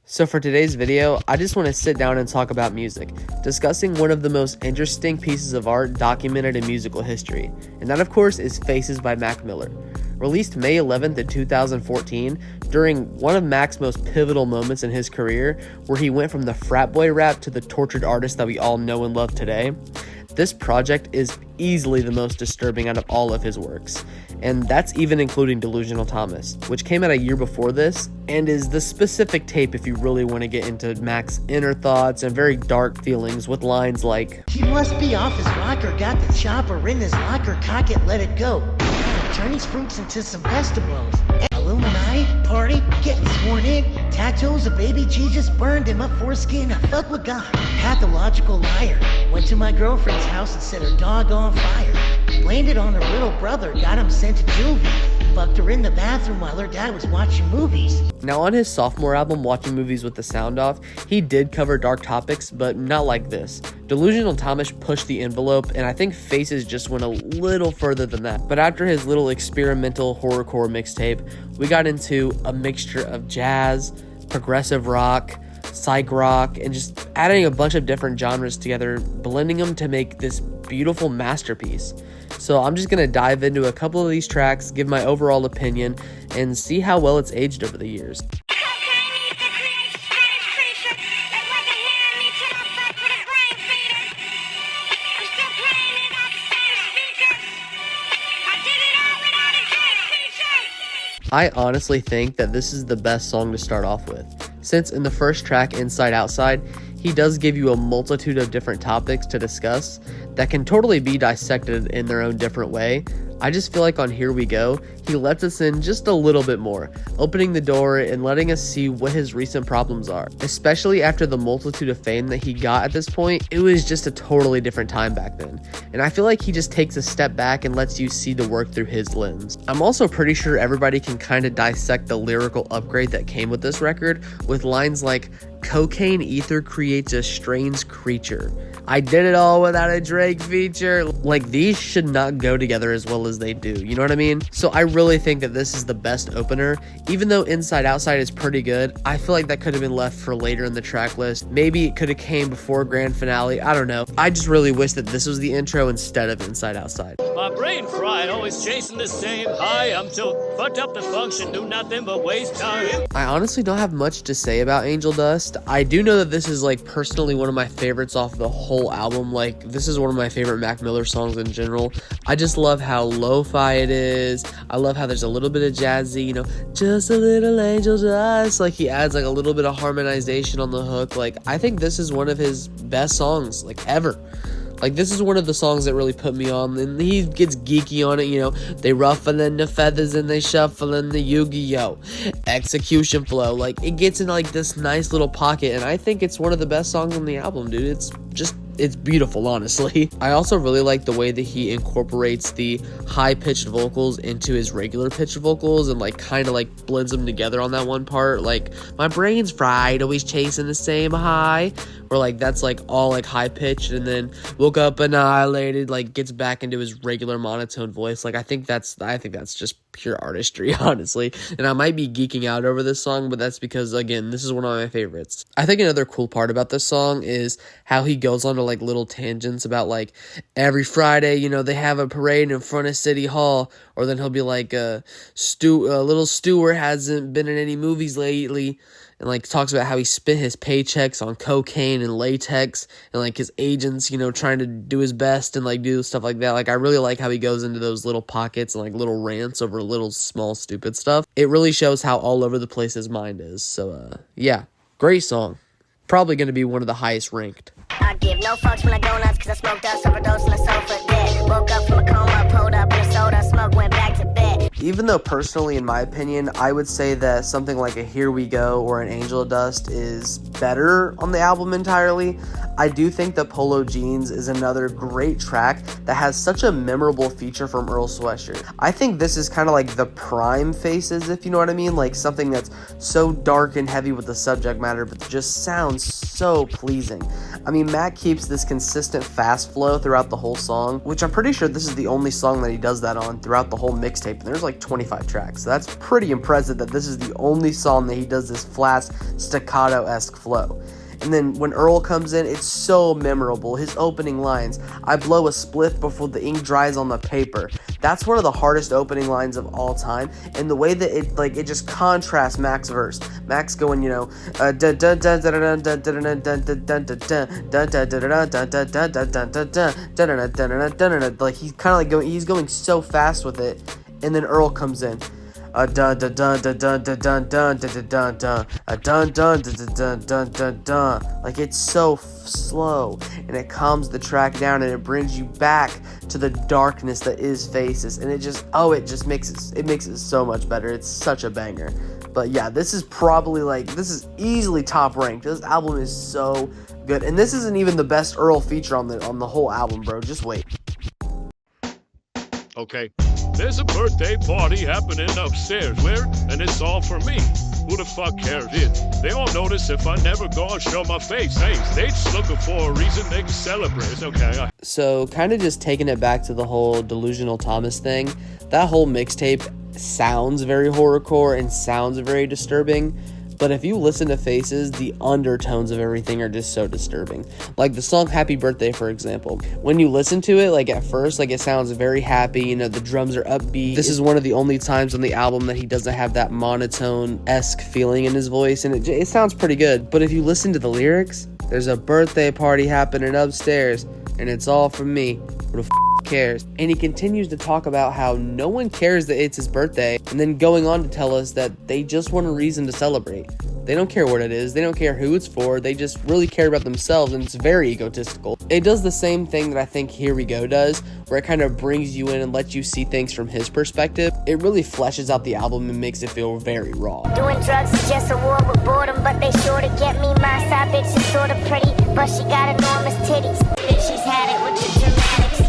So for today's video, I just want to sit down and talk about music, discussing one of the most interesting pieces of art documented in musical history, and that of course is Faces by Mac Miller. Released May 11th in 2014, during one of Mac's most pivotal moments in his career, where he went from the frat boy rap to the tortured artist that we all know and love today. This project is easily the most disturbing out of all of his works, and that's even including Delusional Thomas, which came out a year before this, and is the specific tape if you really want to get into Mac's inner thoughts and very dark feelings with lines like, "He must be off his rocker, got the chopper in his locker, cock it, let it go. Turn these fruits into some vegetables. Illuminati, party, getting sworn in. Tattoos of baby Jesus burned in my foreskin. I fuck with God. Pathological liar. Went to my girlfriend's house and set her dog on fire. Blamed it on her little brother, got him sent to juvie. Fucked her in the bathroom while her dad was watching movies." Now on his sophomore album, Watching Movies with the Sound Off, he did cover dark topics, but not like this. Delusional Thomas pushed the envelope, and I think Faces just went a little further than that. But after his little experimental horrorcore mixtape, we got into a mixture of jazz, progressive rock, psych rock, and just adding a bunch of different genres together, blending them to make this beautiful masterpiece. So I'm just going to dive into a couple of these tracks, give my overall opinion, and see how well it's aged over the years. I honestly think that this is the best song to start off with, since in the first track, Inside Outside, he does give you a multitude of different topics to discuss that can totally be dissected in their own different way. I just feel like on Here We Go, he lets us in just a little bit more, opening the door and letting us see what his recent problems are. Especially after the multitude of fame that he got at this point, it was just a totally different time back then. And I feel like he just takes a step back and lets you see the work through his lens. I'm also pretty sure everybody can kind of dissect the lyrical upgrade that came with this record, with lines like, "Cocaine ether creates a strange creature. I did it all without a Drake feature." Like, these should not go together as well as they do, you know what I mean? So I really think that this is the best opener. Even though Inside Outside is pretty good, I feel like that could have been left for later in the track list. Maybe it could have came before grand finale, I don't know. I just really wish that this was the intro instead of Inside Outside. My brain fried, always chasing the same high. I'm too fucked up to function, do nothing but waste time. I honestly don't have much to say about Angel Dust. I do know that this is like personally one of my favorites off the whole album. Like, this is one of my favorite Mac Miller songs in general. I just love how lo-fi it is. I love how there's a little bit of jazzy, you know, just a little angel dust. Like, he adds like a little bit of harmonization on the hook. Like, I think this is one of his best songs, like, ever. Like, this is one of the songs that really put me on, and he gets geeky on it, you know, they ruffling the feathers and they shuffling the Yu-Gi-Oh! Execution flow, like, it gets in, like, this nice little pocket, and I think it's one of the best songs on the album, dude. It's beautiful, honestly. I also really like the way that he incorporates the high-pitched vocals into his regular pitched vocals and, like, kind of, like, blends them together on that one part. Like, my brain's fried, always chasing the same high. Or, like, that's, like, all, like, high-pitched, and then woke up annihilated, like, gets back into his regular monotone voice. Like, I think that's just pure artistry, honestly. And I might be geeking out over this song, but that's because, again, this is one of my favorites. I think another cool part about this song is how he goes on to, like, little tangents about, like, every Friday, you know, they have a parade in front of City Hall, or then he'll be like, little Stewart hasn't been in any movies lately, and, like, talks about how he spent his paychecks on cocaine and latex, and, like, his agents, you know, trying to do his best and, like, do stuff like that. Like, I really like how he goes into those little pockets and, like, little rants over little small stupid stuff. It really shows how all over the place his mind is. So, yeah, great song. Probably going to be one of the highest ranked. I give no fucks when I go nuts, cause I smoked us, overdose on the sofa, dead. Woke up from a coma, pulled up in a soda, smoke, went back to bed. Even though personally, in my opinion, I would say that something like a Here We Go or an Angel Dust is better on the album entirely, I do think that Polo Jeans is another great track that has such a memorable feature from Earl Sweatshirt. I think this is kind of like the prime Faces, if you know what I mean, like something that's so dark and heavy with the subject matter, but just sounds so pleasing. I mean, Mac keeps this consistent fast flow throughout the whole song, which I'm pretty sure this is the only song that he does that on throughout the whole mixtape. And there's like 25 tracks. So that's pretty impressive that this is the only song that he does this fast staccato-esque flow. And then when Earl comes in, it's so memorable. His opening lines, "I blow a spliff before the ink dries on the paper." That's one of the hardest opening lines of all time. And the way that it just contrasts Mac's verse. Mac's going, like he's kind of like he's going so fast with it. And then Earl comes in. Dun dun dun dun dun dun dun dun dun dun dun dun dun dun dun dun dun. Like it's so slow, and it calms the track down, and it brings you back to the darkness that is Faces, and it just makes it so much better. It's such a banger. But yeah, this is easily top ranked. This album is so good, and this isn't even the best Earl feature on the whole album, bro. Just wait. Okay, there's a birthday party happening upstairs. Where? And it's all for me. Who the fuck cares? They all notice if I never go and show my face. Hey, they just looking for a reason they can celebrate. It's okay. So kind of just taking it back to the whole Delusional Thomas thing, that whole mixtape sounds very horrorcore and sounds very disturbing. But if you listen to Faces, the undertones of everything are just so disturbing. Like the song Happy Birthday, for example. When you listen to it, like at first, like it sounds very happy, the drums are upbeat. This is one of the only times on the album that he doesn't have that monotone-esque feeling in his voice, and it sounds pretty good. But if you listen to the lyrics, there's a birthday party happening upstairs, and it's all for me. Who the cares? And he continues to talk about how no one cares that it's his birthday, and then going on to tell us that they just want a reason to celebrate. They don't care what it is, they don't care who it's for, they just really care about themselves, and it's very egotistical. It does the same thing that I think Here We Go does, where it kind of brings you in and lets you see things from his perspective. It really fleshes out the album and makes it feel very raw. Doing drugs is just a war with boredom, but they sure to get me. My side bitch is sorta pretty, but she got enormous titties. Bitch, she's had it with the dramatics.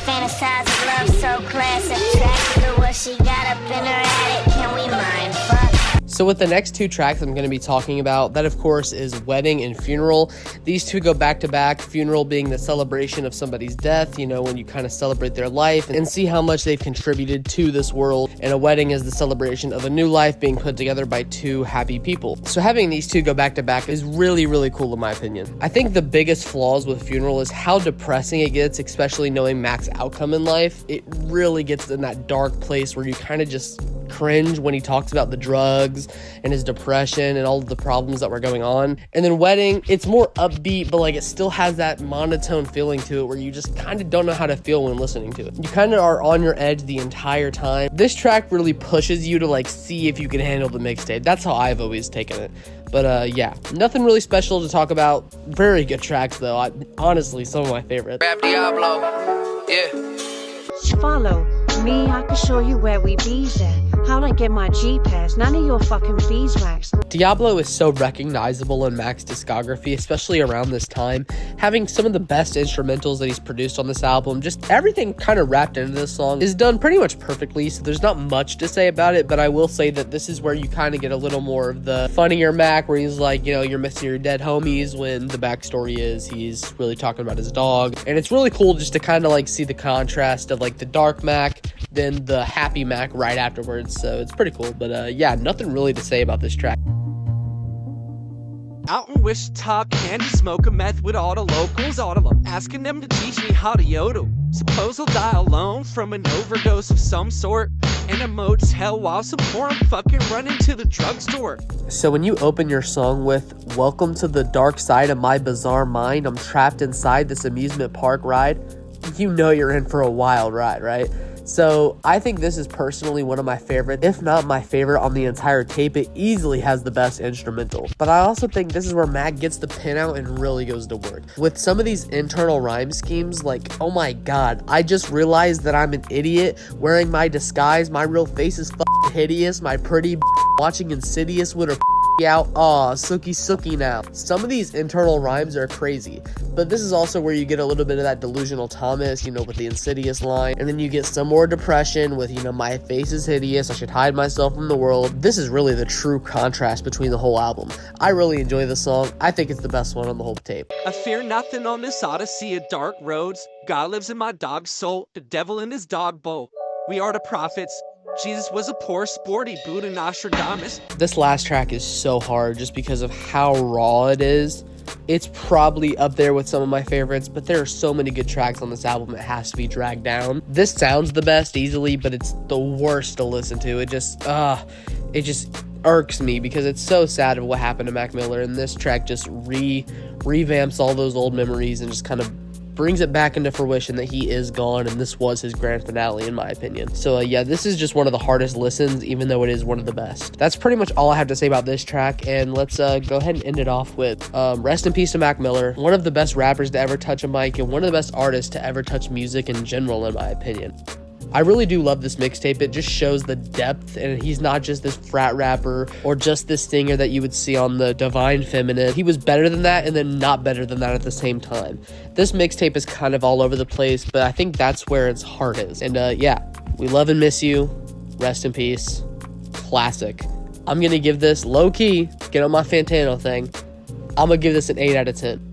Fantasize of love so classic. Attracted to what she got up in her attic. Can we mind fuck? So with the next two tracks I'm going to be talking about, that of course is Wedding and Funeral. These two go back to back, Funeral being the celebration of somebody's death, when you kind of celebrate their life and see how much they've contributed to this world, and a wedding is the celebration of a new life being put together by two happy people. So having these two go back to back is really, really cool in my opinion. I think the biggest flaws with Funeral is how depressing it gets, especially knowing Mac's outcome in life. It really gets in that dark place where you kind of just cringe when he talks about the drugs and his depression and all of the problems that were going on. And then Wedding, it's more upbeat, but it still has that monotone feeling to it where you just kind of don't know how to feel when listening to it. You kind of are on your edge the entire time. This track really pushes you to see if you can handle the mixtape. That's how I've always taken it. But yeah, nothing really special to talk about. Very good tracks though. Honestly, some of my favorites. Rap Diablo, yeah. Follow me, I can show you where we bees at. How'd I get my G-Pass? None of your fucking beeswax. Diablo is so recognizable in Mac's discography, especially around this time. Having some of the best instrumentals that he's produced on this album, just everything kind of wrapped into this song, is done pretty much perfectly, so there's not much to say about it, but I will say that this is where you kind of get a little more of the funnier Mac, where he's like, you're missing your dead homies, when the backstory is he's really talking about his dog. And it's really cool just to kind of see the contrast of the dark Mac, then the happy Mac right afterwards. So it's pretty cool. But yeah, nothing really to say about this track. Out in Wichita, candy smoke a meth with all the locals, all of them asking them to teach me how to yodel. Suppose I'll die alone from an overdose of some sort in a motel while some poor I'm fucking running to the drugstore. So when you open your song with "Welcome to the dark side of my bizarre mind, I'm trapped inside this amusement park ride," you're in for a wild ride, right? So I think this is personally one of my favorite, if not my favorite on the entire tape. It easily has the best instrumental. But I also think this is where Mac gets the pen out and really goes to work. With some of these internal rhyme schemes, oh my god, I just realized that I'm an idiot wearing my disguise. My real face is f***ing hideous. My pretty watching Insidious with her out. Aw, sookie now. Some of these internal rhymes are crazy, but this is also where you get a little bit of that Delusional Thomas, with the Insidious line, and then you get some more depression with, my face is hideous, I should hide myself from the world. This is really the true contrast between the whole album. I really enjoy this song. I think it's the best one on the whole tape. I fear nothing on this odyssey of dark roads. God lives in my dog's soul, the devil in his dog bowl. We are the prophets, Jesus was a poor sport, he booed a Nostradamus. This last track is so hard just because of how raw it is. It's probably up there with some of my favorites, but there are so many good tracks on this album, it has to be dragged down. This sounds the best easily, but it's the worst to listen to. It just irks me because it's so sad of what happened to Mac Miller, and this track just revamps all those old memories and just kind of brings it back into fruition that he is gone, and this was his grand finale in my opinion. So yeah, this is just one of the hardest listens, even though it is one of the best. That's pretty much all I have to say about this track, and let's go ahead and end it off with rest in peace to Mac Miller, one of the best rappers to ever touch a mic and one of the best artists to ever touch music in general in my opinion. I really do love this mixtape. It just shows the depth, and he's not just this frat rapper or just this singer that you would see on the Divine Feminine. He was better than that and then not better than that at the same time. This mixtape is kind of all over the place, but I think that's where its heart is. And yeah, we love and miss you. Rest in peace. Classic. I'm going to give this low-key, get on my Fantano thing, I'm going to give this an 8 out of 10.